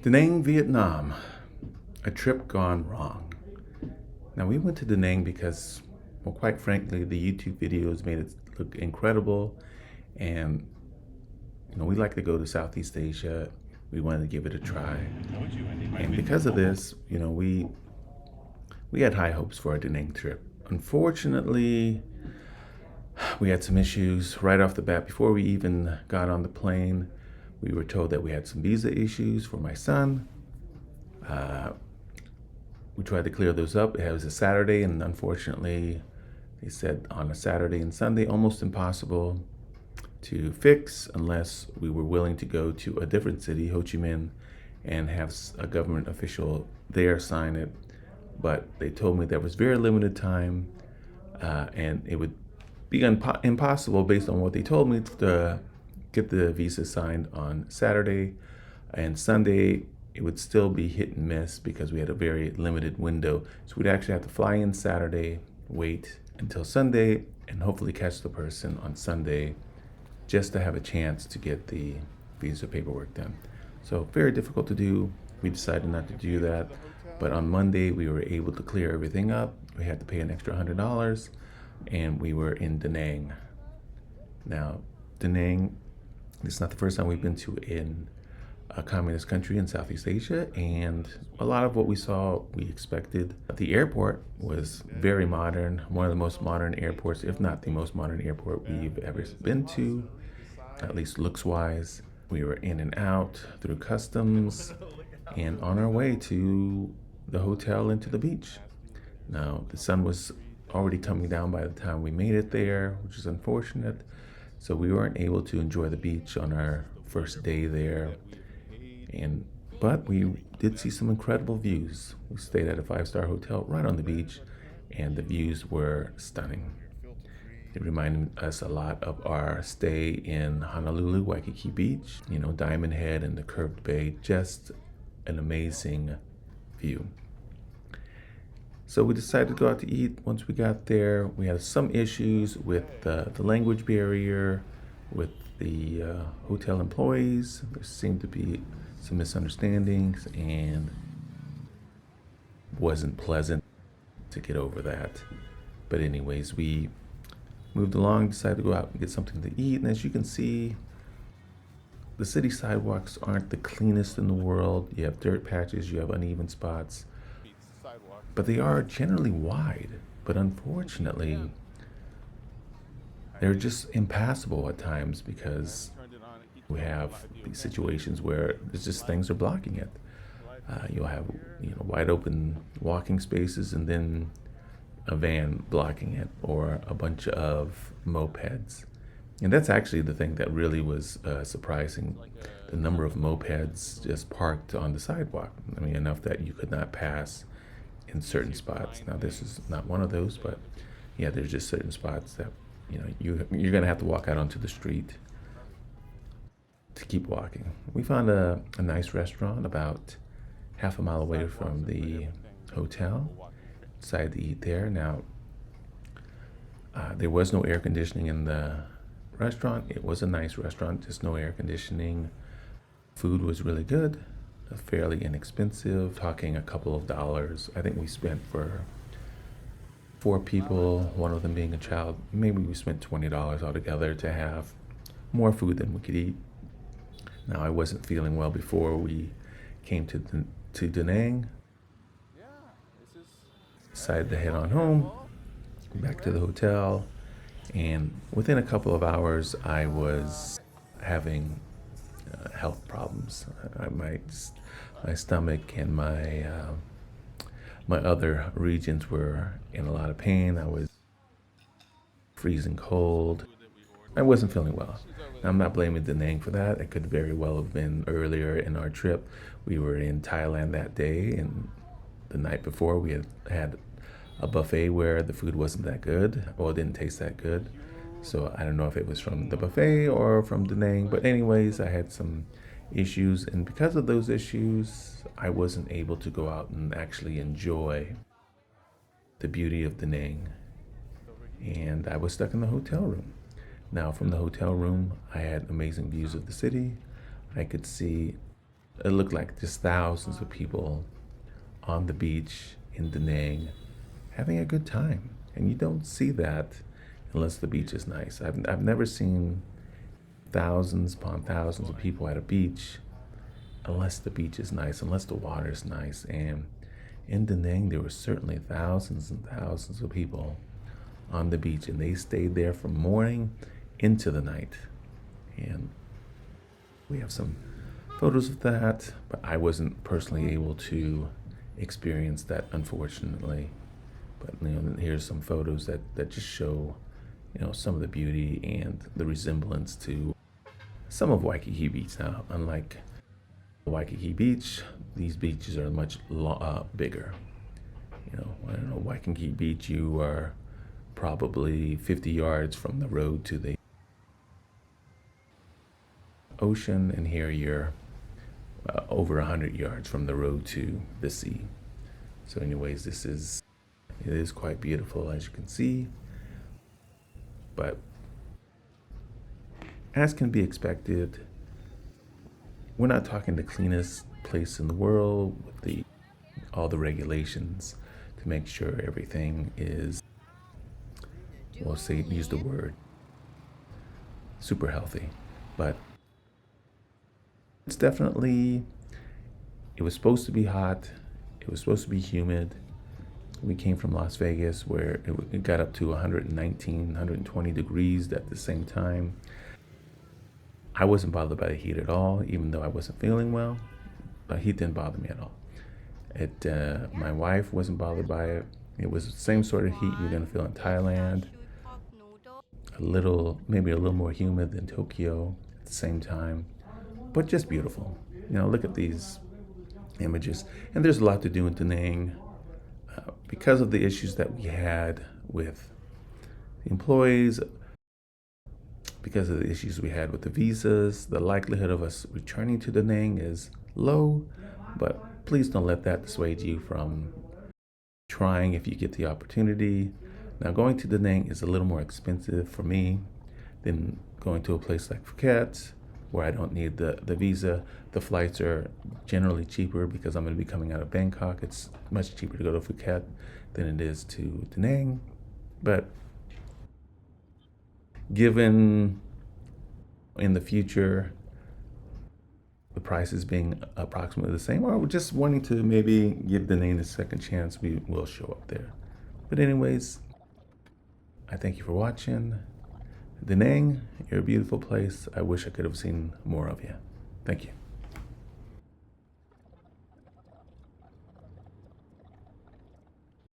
DaNang, Vietnam, a trip gone wrong. Now we went to DaNang because, well, quite frankly, the YouTube videos made it look incredible, and we like to go to Southeast Asia. We wanted to give it a try, and because of this, we had high hopes for our DaNang trip. Unfortunately, we had some issues right off the bat. Before we even got on the plane, we were told that we had some visa issues for my son. We tried to clear those up. It was a Saturday, and unfortunately, they said on a Saturday and Sunday, almost impossible to fix unless we were willing to go to a different city, Ho Chi Minh, and have a government official there sign it. But they told me there was very limited time, and it would be impossible based on what they told me to get the visa signed on Saturday, and Sunday it would still be hit and miss because we had a very limited window. So we'd actually have to fly in Saturday, wait until Sunday, and hopefully catch the person on Sunday just to have a chance to get the visa paperwork done. So very difficult to do. We decided not to do that. But on Monday, we were able to clear everything up. We had to pay an extra $100, and we were in DaNang. Now, DaNang, it's not the first time we've been to in a communist country in Southeast Asia, and a lot of what we saw, we expected. The airport was very modern, one of the most modern airports, if not the most modern airport we've ever been to, at least looks-wise. We were in and out through customs and on our way to the hotel and to the beach. Now, the sun was already coming down by the time we made it there, which is unfortunate. So we weren't able to enjoy the beach on our first day there. But we did see some incredible views. We stayed at a 5-star hotel right on the beach, and the views were stunning. It reminded us a lot of our stay in Honolulu, Wikiki Beach, Diamond Head and the curved bay, just an amazing view. So we decided to go out to eat. Once we got there, we had some issues with the language barrier, with the hotel employees. There seemed to be some misunderstandings, and wasn't pleasant to get over that. But anyways, we moved along, decided to go out and get something to eat. And as you can see, the city sidewalks aren't the cleanest in the world. You have dirt patches, you have uneven spots, but they are generally wide. But unfortunately, they're just impassable at times because we have these situations where there's just things are blocking it. You'll have wide open walking spaces and then a van blocking it, or a bunch of mopeds. And that's actually the thing that really was surprising, the number of mopeds just parked on the sidewalk. I mean, enough that you could not pass in certain spots. Now, this is not one of those, but yeah, there's just certain spots that you're gonna have to walk out onto the street to keep walking. We found a nice restaurant about half a mile away from the hotel. Decided to eat there. Now, there was no air conditioning in the restaurant. It was a nice restaurant, just no air conditioning. Food was really good, fairly inexpensive, talking a couple of dollars. I think we spent for 4 people, one of them being a child, maybe we spent $20 altogether to have more food than we could eat. Now, I wasn't feeling well before we came to DaNang. Decided to head on home, back to the hotel, and within a couple of hours, I was having health problems. My stomach and my other regions were in a lot of pain. I was freezing cold. I wasn't feeling well. Now, I'm not blaming DaNang for that. It could very well have been earlier in our trip. We were in Thailand that day, and the night before we had a buffet where the food wasn't that good, or didn't taste that good. So I don't know if it was from the buffet or from DaNang, but anyways, I had some issues, and because of those issues, I wasn't able to go out and actually enjoy the beauty of DaNang, and I was stuck in the hotel room. Now, from the hotel room, I had amazing views of the city. I could see it looked like just thousands of people on the beach in DaNang having a good time. And you don't see that unless the beach is nice. I've never seen thousands upon thousands of people at a beach unless the beach is nice, unless the water is nice. And in DaNang, there were certainly thousands and thousands of people on the beach, and they stayed there from morning into the night. And we have some photos of that, but I wasn't personally able to experience that, unfortunately. But here's some photos that just show, some of the beauty and the resemblance to some of Waikiki Beach. Now, unlike Waikiki Beach, these beaches are much bigger. I don't know, Waikiki Beach, you are probably 50 yards from the road to the ocean, and here you're over 100 yards from the road to the sea. So anyways, it is quite beautiful, as you can see, but as can be expected, we're not talking the cleanest place in the world with all the regulations to make sure everything is, we'll say, use the word, super healthy. But it's definitely, it was supposed to be hot, it was supposed to be humid. We came from Las Vegas where it got up to 119, 120 degrees at the same time. I wasn't bothered by the heat at all, even though I wasn't feeling well. The heat didn't bother me at all. My wife wasn't bothered by it. It was the same sort of heat you're gonna feel in Thailand. Maybe a little more humid than Tokyo at the same time, but just beautiful. Look at these images. And there's a lot to do in DaNang. Because of the issues that we had with the employees, because of the issues we had with the visas, the likelihood of us returning to DaNang is low, but please don't let that dissuade you from trying if you get the opportunity. Now, going to DaNang is a little more expensive for me than going to a place like Phuket, where I don't need the visa. The flights are generally cheaper because I'm going to be coming out of Bangkok. It's much cheaper to go to Phuket than it is to DaNang. But given in the future the prices being approximately the same, or just wanting to maybe give DaNang a second chance, we will show up there. But anyways, I thank you for watching. DaNang, you're a beautiful place. I wish I could have seen more of you. Thank you.